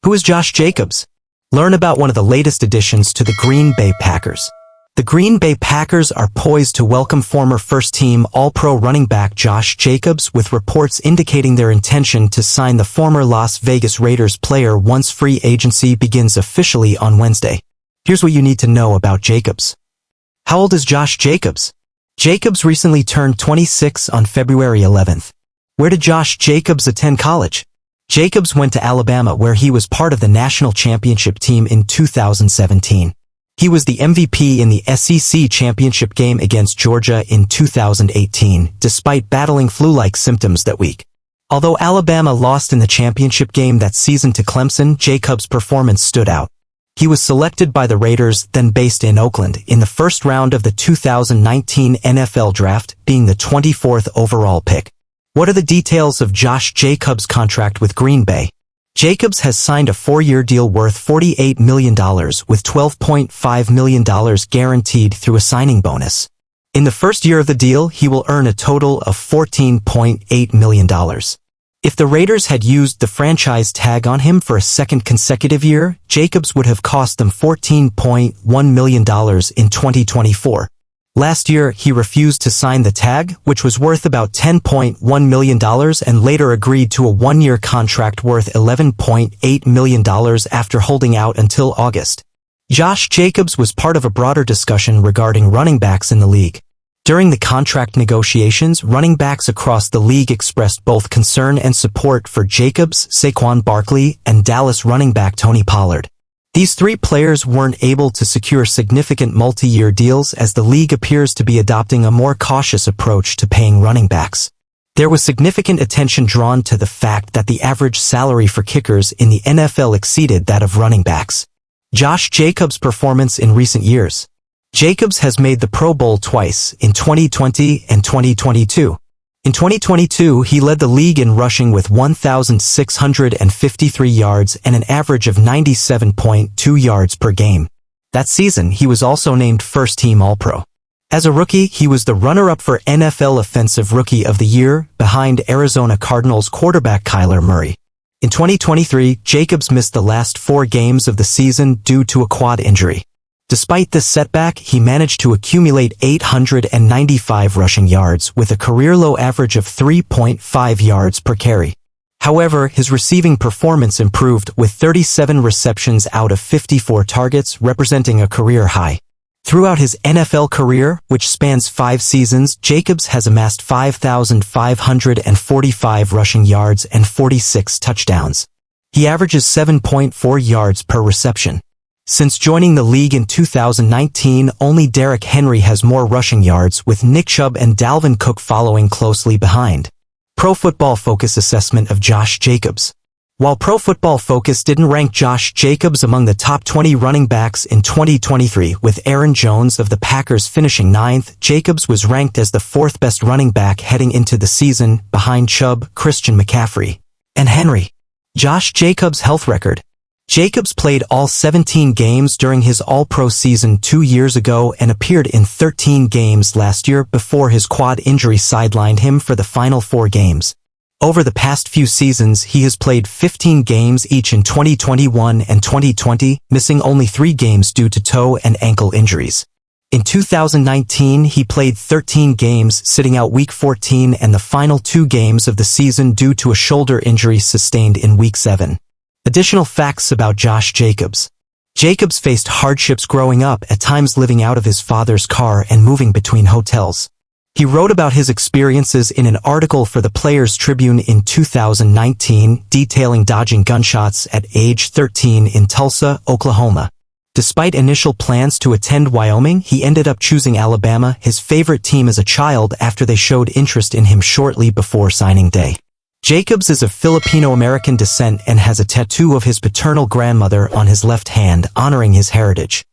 Who is Josh Jacobs? Learn about one of the latest additions to the Green Bay Packers. The Green Bay Packers are poised to welcome former first-team All-Pro running back Josh Jacobs, with reports indicating their intention to sign the former Las Vegas Raiders player once free agency begins officially on Wednesday. Here's what you need to know about Jacobs. How old is Josh Jacobs? Jacobs recently turned 26 on February 11th. Where did Josh Jacobs attend college? Jacobs went to Alabama, where he was part of the national championship team in 2017. He was the MVP in the SEC championship game against Georgia in 2018, despite battling flu-like symptoms that week. Although Alabama lost in the championship game that season to Clemson, Jacobs' performance stood out. He was selected by the Raiders, then based in Oakland, in the first round of the 2019 NFL Draft, being the 24th overall pick. What are the details of Josh Jacobs' contract with Green Bay? Jacobs has signed a 4-year deal worth $48 million, with $12.5 million guaranteed through a signing bonus. In the first year of the deal, he will earn a total of $14.8 million. If the Raiders had used the franchise tag on him for a second consecutive year, Jacobs would have cost them $14.1 million in 2024. Last year, he refused to sign the tag, which was worth about $10.1 million, and later agreed to a 1-year contract worth $11.8 million after holding out until August. Josh Jacobs was part of a broader discussion regarding running backs in the league. During the contract negotiations, running backs across the league expressed both concern and support for Jacobs, Saquon Barkley, and Dallas running back Tony Pollard. These three players weren't able to secure significant multi-year deals, as the league appears to be adopting a more cautious approach to paying running backs. There was significant attention drawn to the fact that the average salary for kickers in the NFL exceeded that of running backs. Josh Jacobs' performance in recent years. Jacobs has made the Pro Bowl twice, in 2020 and 2022. In 2022, he led the league in rushing with 1,653 yards and an average of 97.2 yards per game. That season, he was also named first-team All-Pro. As a rookie, he was the runner-up for NFL Offensive Rookie of the Year, behind Arizona Cardinals quarterback Kyler Murray. In 2023, Jacobs missed the last 4 games of the season due to a quad injury. Despite this setback, he managed to accumulate 895 rushing yards with a career-low average of 3.5 yards per carry. However, his receiving performance improved, with 37 receptions out of 54 targets, representing a career high. Throughout his NFL career, which spans 5 seasons, Jacobs has amassed 5,545 rushing yards and 46 touchdowns. He averages 7.4 yards per reception. Since joining the league in 2019, only Derrick Henry has more rushing yards, with Nick Chubb and Dalvin Cook following closely behind. Pro Football Focus assessment of Josh Jacobs. While Pro Football Focus didn't rank Josh Jacobs among the top 20 running backs in 2023, with Aaron Jones of the Packers finishing 9th, Jacobs was ranked as the 4th best running back heading into the season, behind Chubb, Christian McCaffrey, and Henry. Josh Jacobs' health record. Jacobs played all 17 games during his All-Pro season 2 years ago and appeared in 13 games last year before his quad injury sidelined him for the final 4 games. Over the past few seasons, he has played 15 games each in 2021 and 2020, missing only 3 games due to toe and ankle injuries. In 2019, he played 13 games, sitting out Week 14 and the final 2 games of the season due to a shoulder injury sustained in Week 7. Additional facts about Josh Jacobs. Jacobs faced hardships growing up, at times living out of his father's car and moving between hotels. He wrote about his experiences in an article for the Players Tribune in 2019, detailing dodging gunshots at age 13 in Tulsa, Oklahoma. Despite initial plans to attend Wyoming, he ended up choosing Alabama, his favorite team as a child, after they showed interest in him shortly before signing day. Jacobs is of Filipino-American descent and has a tattoo of his paternal grandmother on his left hand, honoring his heritage.